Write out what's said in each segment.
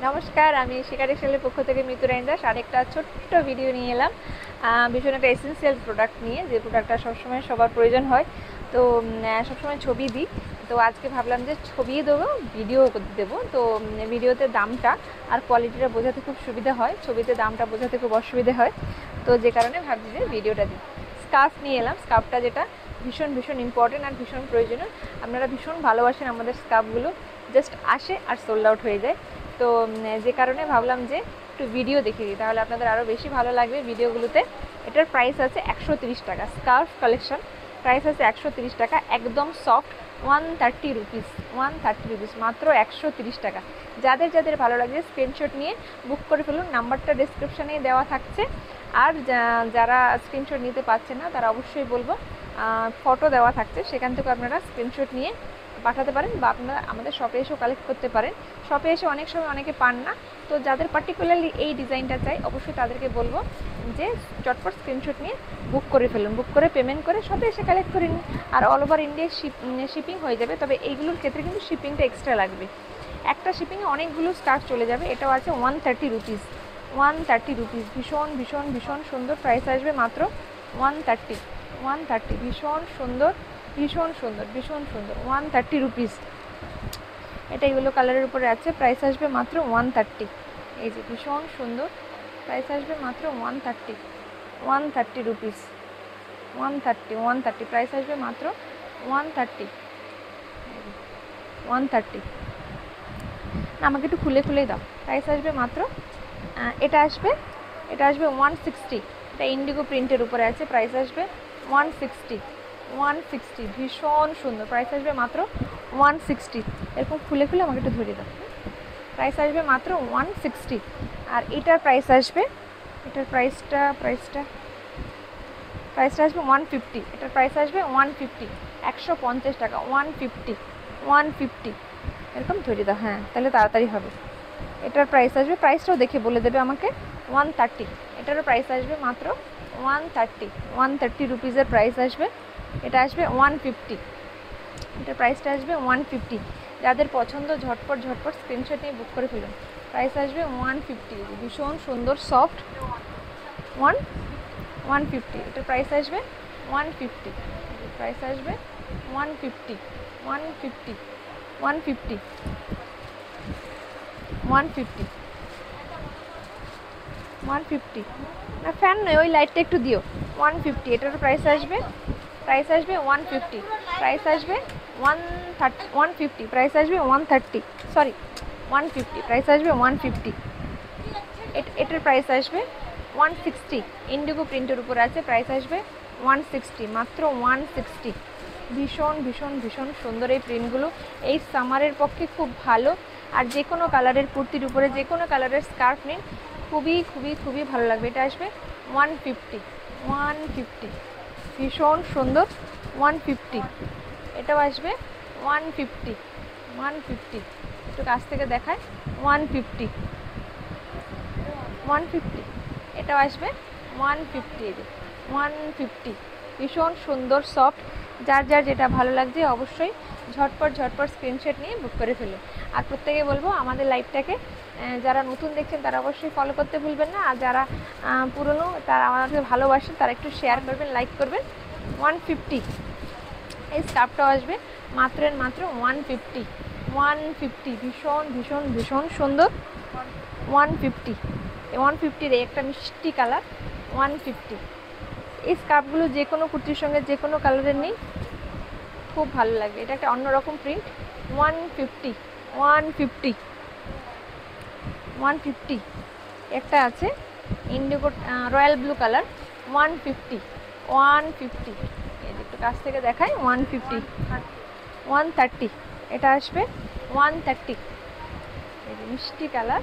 নমস্কার, আমি শিখা টেক্সটাইলের পক্ষ থেকে মিতু রাইন দাস আরেকটা ছোট্ট ভিডিও নিয়ে এলাম। ভীষণ একটা এসেন্সিয়াল প্রোডাক্ট নিয়ে, যে প্রোডাক্টটা সবসময় সবার প্রয়োজন হয়। তো সবসময় ছবি দিই, তো আজকে ভাবলাম যে ছবি দেবো, ভিডিও দেবো। তো ভিডিওতে দামটা আর কোয়ালিটিটা বোঝাতে খুব সুবিধা হয়, ছবিতে দামটা বোঝাতে খুব অসুবিধা হয়। তো যে কারণে ভাবছি যে ভিডিওটা দিই। স্কার্ফ নিয়ে এলাম, স্কার্ফটা যেটা ভীষণ ভীষণ ইম্পর্টেন্ট আর ভীষণ প্রয়োজনীয়। আপনারা ভীষণ ভালোবাসেন আমাদের স্কার্ফগুলো, জাস্ট আসে আর সোল্ড আউট হয়ে যায়। তো যে কারণে ভাবলাম যে একটু ভিডিও দেখিয়ে দিই, তাহলে আপনাদের আরও বেশি ভালো লাগবে ভিডিওগুলোতে। এটার প্রাইস আছে 130 টাকা। স্কার্ফ কালেকশন, প্রাইস আছে 130 টাকা, একদম সফট। 130 রুপিস, 130 রুপিস, মাত্র 130 টাকা। যাদের যাদের ভালো লাগছে স্ক্রিনশট নিয়ে বুক করে ফেলুন, নাম্বারটা ডিসক্রিপশানে দেওয়া থাকছে। আর যারা স্ক্রিনশট নিতে পারছেন না তারা অবশ্যই বলবো, ফটো দেওয়া থাকছে, সেখান থেকে আপনারা স্ক্রিনশট নিয়ে পাঠাতে পারেন, বা আপনারা আমাদের শপে এসেও কালেক্ট করতে পারেন। শপে এসে অনেক সময় অনেকে পান না, তো যাদের পার্টিকুলারলি এই ডিজাইনটা চাই অবশ্যই তাদেরকে বলবো যে চটপট স্ক্রিনশট নিয়ে বুক করে ফেলুন, বুক করে পেমেন্ট করে শপে এসে কালেক্ট করে নিন। আর অল ওভার ইন্ডিয়া শিপিং হয়ে যাবে, তবে এইগুলোর ক্ষেত্রে কিন্তু শিপিংটা এক্সট্রা লাগবে। একটা শিপিংয়ে অনেকগুলো স্কার্ফ চলে যাবে। এটাও আছে 130 রুপিস, 130 রুপিস, ভীষণ ভীষণ ভীষণ সুন্দর। প্রাইস আসবে মাত্র 130, 130, ভীষণ সুন্দর, ভীষণ সুন্দর, ভীষণ সুন্দর, 130 রুপিস। এটা ইয়েলো কালারের উপরে আছে, প্রাইস আসবে মাত্র 130। এই যে ভীষণ সুন্দর, প্রাইস আসবে মাত্র 130, 130 রুপিস, 130, 130, প্রাইস আসবে মাত্র 130, 130। না, আমাকে একটু খুলে খুলেই দাও। প্রাইস আসবে মাত্র, এটা আসবে 160। এটা ইন্ডিগো প্রিন্টের উপরে আছে, প্রাইস আসবে 160, 160, ভীষণ সুন্দর। প্রাইস আসবে মাত্র 160। এরকম খুলে খুলে আমাকে একটু ধরিয়ে দাও। প্রাইস আসবে মাত্র 160। আর এটার প্রাইস আসবে, এটার প্রাইসটা আসবে 150। এটার প্রাইস আসবে 150, 150 টাকা, 150, 150। এরকম ধরিয়ে দাও, হ্যাঁ, তাহলে তাড়াতাড়ি হবে। এটার প্রাইস আসবে, প্রাইসটাও দেখে বলে দেবে আমাকে, 130। এটারও প্রাইস আসবে মাত্র 130, 130 রুপিসের প্রাইস আসবে। এটা আসবে 150, এটার প্রাইসটা আসবে 150। যাদের পছন্দ ঝটপট ঝটপট স্ক্রিনশট নিয়ে বুক করে ফেলুন। প্রাইস আসবে 150, ভীষণ সুন্দর সফট, 150। এটার প্রাইস আসবে 150, প্রাইস আসবে 150, 150, 150, 150, 150। না, ফ্যান নয়, ওই লাইটটা একটু দিও। 150, এটার প্রাইস আসবে 150, প্রাইস আসবে 130, 150, প্রাইস আসবে 130, সরি 150, প্রাইস আসবে 150। এটার প্রাইস আসবে 160, ইন্ডিগো প্রিন্টের উপর আছে, প্রাইস আসবে 160, মাত্র 160। ভীষণ ভীষণ ভীষণ সুন্দর এই প্রিন্টগুলো, এই সামারের পক্ষে খুব ভালো। আর যে কোনো কালারের কুর্তির উপরে যে কোনো কালারের স্কার্ফ নিন, খুবই খুবই খুবই ভালো লাগবে। এটা আসবে 150, 150, ভীষণ সুন্দর, 150। এটাও আসবে 150, 150, একটু কাছ থেকে দেখায়, 150, 150। এটাও আসবে 150, 150, ভীষণ সুন্দর সফট। যার যার যেটা ভালো লাগছে অবশ্যই ঝটপট ঝটপট স্ক্রিনশট নিয়ে বুক করে ফেলুন। আর প্রত্যেকে বলবো আমাদের লাইভটাকে যারা নতুন দেখছেন তারা অবশ্যই ফলো করতে ভুলবেন না, আর যারা পুরনো তারা আমাদেরকে ভালোবাসেন তারা একটু শেয়ার করবেন, লাইক করবেন। 150, এই স্কার্ফটাও আসবে মাত্র মাত্র 150, 150, ভীষণ ভীষণ ভীষণ সুন্দর, 150, 150-র একটা মিষ্টি কালার, 150। এই স্কার্ফগুলো যে কোনো কুর্তির সঙ্গে যে কোনো কালারের নেই, খুব ভালো লাগবে। এটা একটা অন্যরকম প্রিন্ট, 150, 150, 150। একটা আছে ইন্ডিগো রয়্যাল ব্লু কালার, 150, 150। একটু কাছ থেকে দেখাই, 150, 130। এটা আসবে 130, এই যে মিষ্টি কালার।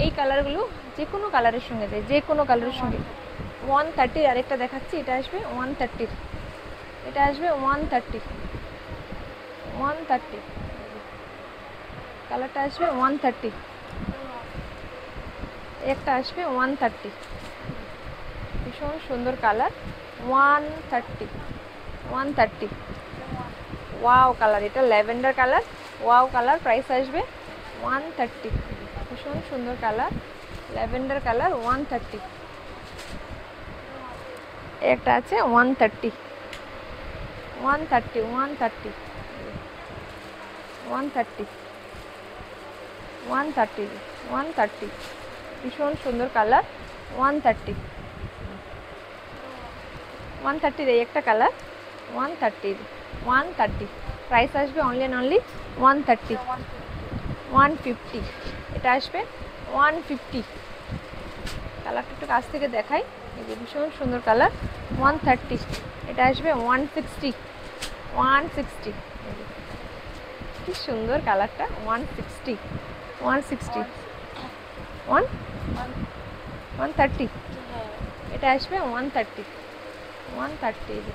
এই কালারগুলো যে কোনো কালারের সঙ্গে দেয়, যে কোনো কালারের সঙ্গে। 130, আরেকটা দেখাচ্ছি, এটা আসবে 130, এটা আসবে 130, 130, কালারটা আসবে 130। একটা আসবে 130, ভীষণ সুন্দর কালার, 130, 130। ওয়াও কালার, এটা lavender colour, wow colour. Price আসবে 130, ভীষণ সুন্দর কালার, ল্যাভেন্ডার কালার, 130। একটা আছে 130, 130, 130, 130, 130, 130, ভীষণ সুন্দর কালার, 130, 130 এই একটা কালার, 130, 130, প্রাইস আসবে অনলি অ্যান্ড অনলি 130, 150, এটা আসবে 150। কালারটা একটু কাছ থেকে দেখাই, এই যে ভীষণ সুন্দর কালার, 130, এটা আসবে 160, 160, কি সুন্দর কালারটা, 160, 160, 130, এটা আসবে 130, 130,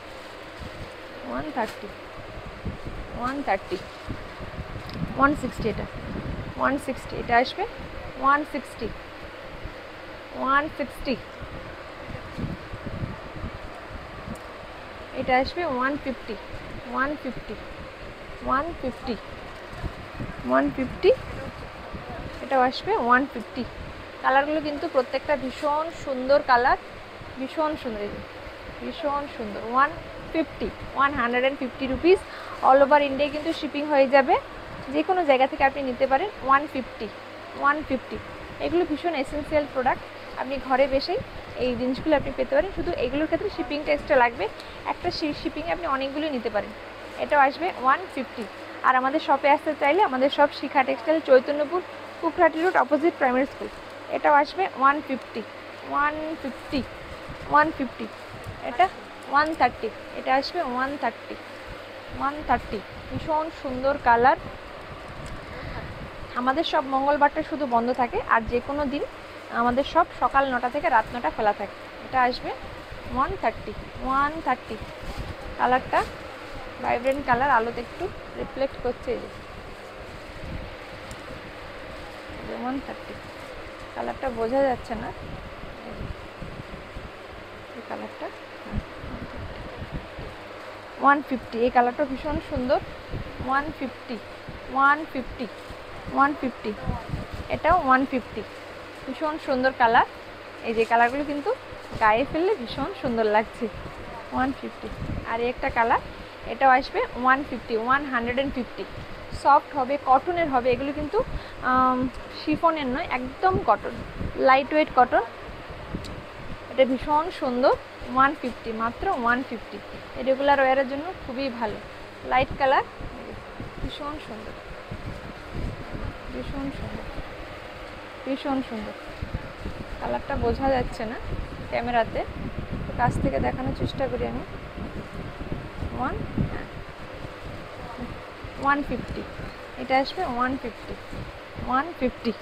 130, 130, 160, এটা 160, এটা আসবে 160, 160, এটা আসবে 150, 150, 150, 150, এটাও আসবে 150। কালারগুলো কিন্তু প্রত্যেকটা ভীষণ সুন্দর কালার, ভীষণ সুন্দর, ভীষণ সুন্দর। 150, 150 রুপিস, অল ওভার ইন্ডিয়ায় কিন্তু শিপিং হয়ে যাবে, যে কোনো জায়গা থেকে আপনি নিতে পারেন। 150, 150, এগুলো ভীষণ এসেন্সিয়াল প্রোডাক্ট, আপনি ঘরে বসেই এই জিনিসগুলো আপনি পেতে পারেন। শুধু এগুলোর ক্ষেত্রে শিপিংটা এক্সট্রা লাগবে, একটা শিপিংয়ে আপনি অনেকগুলো নিতে পারেন। এটাও আসবে 150। আর আমাদের শপে আসতে চাইলে আমাদের shop Shikha textile, Chaitanyapur, Kukrati road, opposite primary school. এটাও আসবে 150, 150, 150, এটা 130, এটা আসবে 130, 130, ভীষণ সুন্দর কালার। আমাদের সব মঙ্গলবারটা শুধু বন্ধ থাকে, আর যে কোনো দিন আমাদের সব সকাল 9টা থেকে রাত 9টা খোলা থাকে। এটা আসবে 130, 130, কালারটা ভাইব্রেন্ট কালার, আলোতে একটু রিফ্লেক্ট করছে, এই যে 130, কালারটা বোঝা যাচ্ছে না, এই কালারটা 150, এই কালারটা ভীষণ সুন্দর, 150, 150, 150, এটাও 150, ভীষণ সুন্দর কালার। এই যে কালারগুলো কিন্তু গায়ে ফেললে ভীষণ সুন্দর লাগছে, 150। আর একটা কালার, এটাও আসবে 150, 150, সফট হবে, কটনের হবে, এগুলো কিন্তু শিফনের নয়, একদম কটন, লাইট ওয়েট কটন। এটা ভীষণ সুন্দর, 150, মাত্র 150, রেগুলার ওয়ারের জন্য খুবই ভালো, লাইট কালার, ভীষণ সুন্দর, ভীষণ সুন্দর, ভীষণ সুন্দর। কালারটা বোঝা যাচ্ছে না ক্যামেরাতে, তো কাছ থেকে দেখানোর চেষ্টা করি আমি। 150, এটা আসবে 150, 150,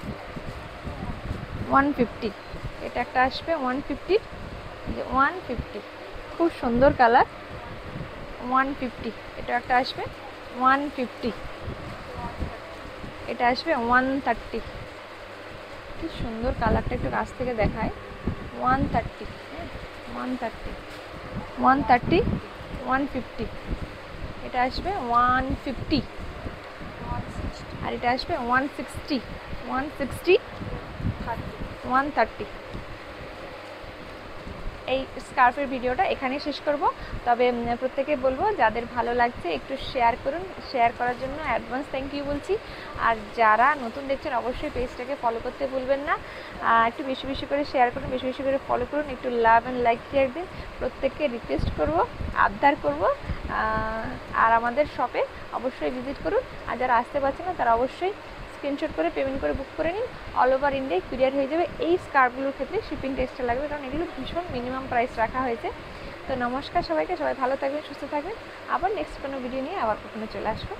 150, এটা একটা আসবে 150, 150, খুব সুন্দর কালার, 150, এটা একটা আসবে 150, এটা আসবে 130, কি সুন্দর কালারটা, একটু কাছ থেকে দেখায়। 130, 130, 130, 150, এটা আসবে 150, আর এটা আসবে 160, 160, 130। এই স্কার্ফের ভিডিওটা এখানেই শেষ করব, তবে প্রত্যেকে বলবো যাদের ভালো লাগছে একটু শেয়ার করুন, শেয়ার করার জন্য অ্যাডভান্স থ্যাংক ইউ বলছি। আর যারা নতুন দেখছেন অবশ্যই পেজটাকে ফলো করতে ভুলবেন না, একটু বেশি বেশি করে শেয়ার করুন, বেশি বেশি করে ফলো করুন, একটু লাভ অ্যান্ড লাইক শেয়ার দিন, প্রত্যেককে রিকোয়েস্ট করব, আবদার করব। আর আমাদের শপে অবশ্যই ভিজিট করুন, আর যারা আসতে পারছেন না তারা অবশ্যই স্ক্রিনশট করে পেমেন্ট করে বুক করে নিন, অল ওভার ইন্ডিয়ায় কুরিয়ার হয়ে যাবে। এই স্কার্ফগুলোর ক্ষেত্রে শিপিংটা এক্সট্রা লাগবে, কারণ এগুলো ভীষণ মিনিমাম প্রাইস রাখা হয়েছে। তো নমস্কার সবাইকে, সবাই ভালো থাকবেন, সুস্থ থাকবেন, আবার নেক্সট কোনো ভিডিও নিয়ে আবার কখনো চলে আসবো।